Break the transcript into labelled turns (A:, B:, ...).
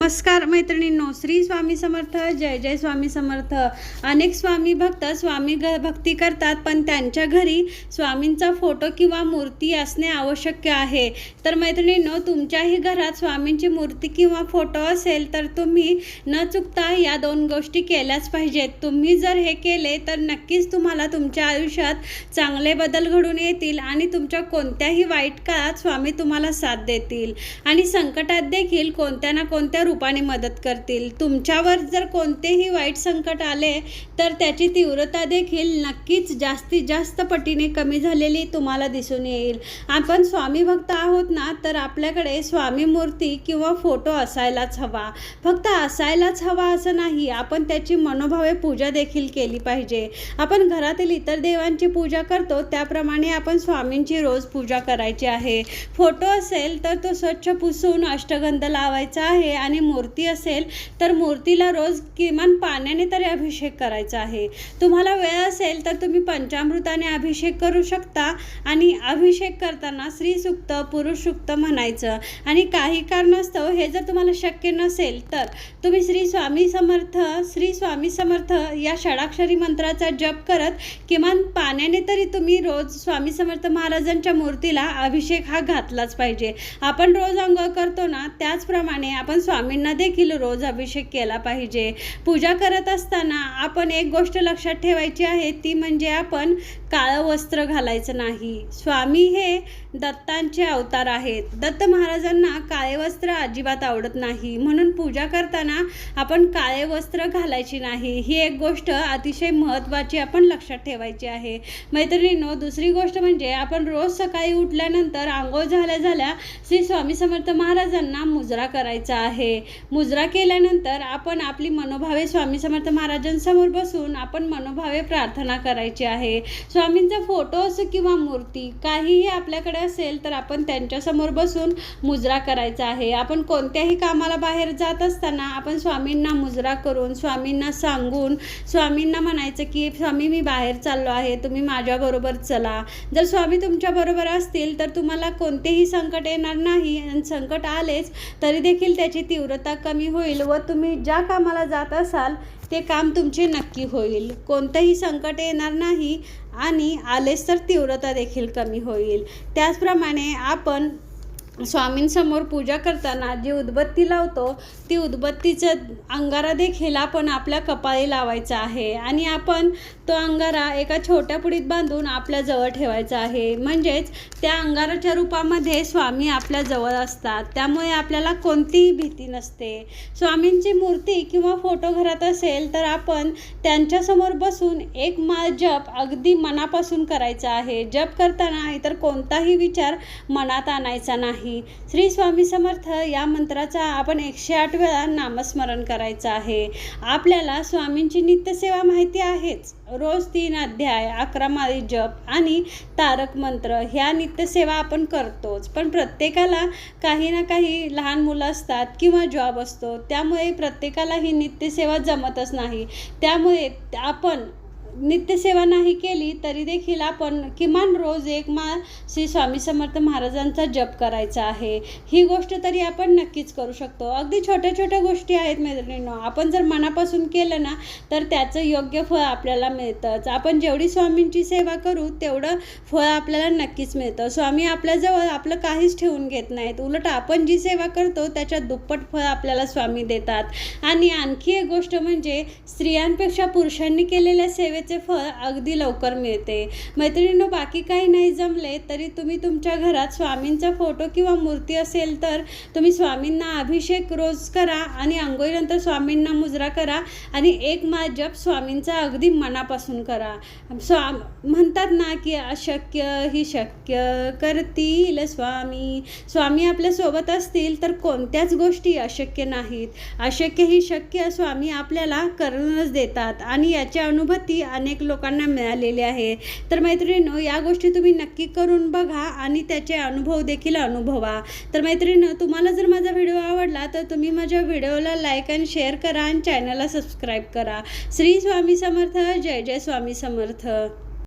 A: नमस्कार मैत्रिणींनो, श्री स्वामी समर्थ. जय जय स्वामी समर्थ. अनेक स्वामी भक्त स्वामी भक्ती करतात, पण त्यांच्या घरी स्वामींचा फोटो किंवा मूर्ती असणे आवश्यक आहे. तर मैत्रिणींनो, तुमच्याही घरात स्वामींची मूर्ती किंवा फोटो असेल तर तुम्ही न चुकता या दोन गोष्टी केल्याच पाहिजेत. तुम्ही जर हे केले तर नक्कीच तुम्हाला तुमच्या आयुष्यात चांगले बदल घडून येतील आणि तुमच्या कोणत्याही वाईट काळात स्वामी तुम्हाला साथ देतील आणि संकटात देखील कोणत्या ना कोणत्या रूपाने मदत करतील. तुमच्यावर जर कोणतेही वाईट संकट आले तर त्याची तीव्रता देखील नक्कीच जास्तीत जास्त पटीने कमी झालेली तुम्हाला दिसून येईल. आपण स्वामी भक्त आहोत ना, तर आपल्याकडे स्वामी मूर्ती किंवा फोटो असायलाच हवा. फक्त असायलाच हवा असं नाही, आपण त्याची मनोभावे पूजा देखील केली पाहिजे. आपण घरातील इतर देवांची पूजा करतो त्याप्रमाणे आपण स्वामींची रोज पूजा करायची आहे. फोटो असेल तर तो स्वच्छ पुसून अष्टगंध लावायचा आहे आणि मूर्ती असेल तर मूर्तीला रोज किमान पाण्याने तरी अभिषेक करायचा आहे. तुम्हाला वेळ असेल तर तुम्ही पंचामृताने अभिषेक करू शकता आणि अभिषेक करताना स्त्री सूक्त पुरुष सूक्त म्हणायचं. आणि काही कारणास्तव हे जर तुम्हाला शक्य नसेल तर तुम्ही श्री स्वामी समर्थ या षडाक्षरी मंत्राचा जप करत किमान पाण्याने तरी तुम्ही रोज स्वामी समर्थ महाराजांच्या मूर्तीला अभिषेक हा घातलाच पाहिजे. आपण रोज अंघोळ करतो ना, त्याचप्रमाणे आपण स्वामींना देखील रोज अभिषेक केला पाहिजे. पूजा करत असताना आपण एक गोष्ट लक्षात ठेवायची आहे, ती म्हणजे आपण काळं वस्त्र घालायचं नाही. स्वामी हे दत्तांचे अवतार आहेत. दत्त महाराजांना काळे वस्त्र अजिबात आवडत नाही, म्हणून पूजा करताना आपण काळे वस्त्र घालायची नाही. ही एक गोष्ट अतिशय महत्त्वाची आपण लक्षात ठेवायची आहे. मैत्रिणींनो, दुसरी गोष्ट म्हणजे आपण रोज सकाळी उठल्यानंतर आंघोळ झाल्या श्री स्वामी समर्थ महाराजांना मुजरा करायचा आहे. मुजरा केल्यानंतर आपण आपली मनोभावे स्वामी समर्थ महाराजांसमोर बसून आपण मनोभावे प्रार्थना करायची आहे. स्वामींचा फोटो असो किंवा मूर्ती काहीही आपल्याकडे असेल तर आपण त्यांच्यासमोर बसून मुजरा करायचा आहे. आपण कोणत्याही कामाला बाहेर जात असताना आपण स्वामींना मुजरा करून स्वामींना सांगून स्वामींना म्हणायचं की स्वामी मी बाहेर चाललो आहे, तुम्ही माझ्याबरोबर चला. जर स्वामी तुमच्याबरोबर असतील तर तुम्हाला कोणतेही संकट येणार नाही आणि संकट आलेच तरी देखील त्याची तीव्रता कमी होईल व तुम्ही ज्या कामाला जात असाल ते काम तुमचे नक्की होईल. कोणतंही संकट येणार नाही आणि आलेच तर तीव्रता देखील कमी होईल. त्याचप्रमाणे आपण स्वामींसमोर पूजा करताना जी उदबत्ती लावतो ती उदबत्तीचं अंगारा देखील आपण आपल्या कपाळी लावायचा आहे आणि आपण तो अंगारा एका छोट्या पुडीत बांधून आपल्या जवळ ठेवायचा आहे. म्हणजेच त्या अंगाराच्या रूपामध्ये स्वामी आपल्या जवळ असतात, त्यामुळे आपल्याला कोणतीही भीती नसते. स्वामींची मूर्ती किंवा फोटो घरात असेल तर आपण त्यांच्यासमोर बसून एक माळ जप अगदी मनापासून करायचा आहे. जप करताना इतर कोणताही विचार मनात आणायचा नाही. श्री स्वामी समर्थ या मंत्राचा आपण 108 वेळा नामस्मरण करायचं आहे. आपल्याला स्वामींची नित्यसेवा माहिती आहेच. रोज 3 अध्याय, 11 माळी जप आणि तारक मंत्र ह्या नित्यसेवा आपण करतोच. पण प्रत्येकाला काही ना काही लहान मुलं असतात किंवा जॉब असतो, त्यामुळे प्रत्येकाला ही नित्यसेवा जमतच नाही. त्यामुळे आपण नित्यसेवा नाही केली तरी देखील आपण किमान रोज एक माळ श्री स्वामी समर्थ महाराजांचा जप करायचा आहे. ही गोष्ट तरी आपण नक्कीच करू शकतो. अगदी छोट्या छोट्या गोष्टी आहेत मैत्रिणींनो, आपण जर मनापासून केलं ना तर त्याचं योग्य फळ आपल्याला मिळतंच. आपण जेवढी स्वामींची सेवा करू तेवढं फळ आपल्याला नक्कीच मिळतं. स्वामी आपल्याजवळ आपलं काहीच ठेवून घेत नाहीत, उलट आपण जी सेवा करतो त्याच्या दुप्पट फळ आपल्याला स्वामी देतात. आणि आणखी एक गोष्ट म्हणजे स्त्रियांपेक्षा पुरुषांनी केलेल्या सेवेत फळ अगदी लवकर मिळते. मैत्रिणींनो, बाकी काही नाही जमले तरी तुम्ही तुमच्या घरात स्वामींचा फोटो किंवा मूर्ती असेल तर तुम्ही स्वामींना अभिषेक रोज करा आणि अंघोळीनंतर स्वामींना मुजरा करा आणि एक माळ जप स्वामींचा अगदी मनापासून करा. म्हणतात ना की अशक्य ही शक्य करतील स्वामी. स्वामी आपल्या सोबत असतील तर कोणत्याच गोष्टी अशक्य नाहीत. अशक्य ही शक्य स्वामी आपल्याला करूनच देतात आणि याची अनुभूती अनेक लोकांना मिळालेले आहे. तर मैत्रिणींनो, या गोष्टी तुम्ही नक्की करून बघा आणि त्याचे अनुभव देखील अनुभवा. तर मैत्रिणींनो, तुम्हाला जर माझा व्हिडिओ आवडला तर तुम्ही माझ्या व्हिडिओला लाईक आणि शेअर करा आणि चॅनलला सबस्क्राईब करा. श्री स्वामी समर्थ. जय जय स्वामी समर्थ.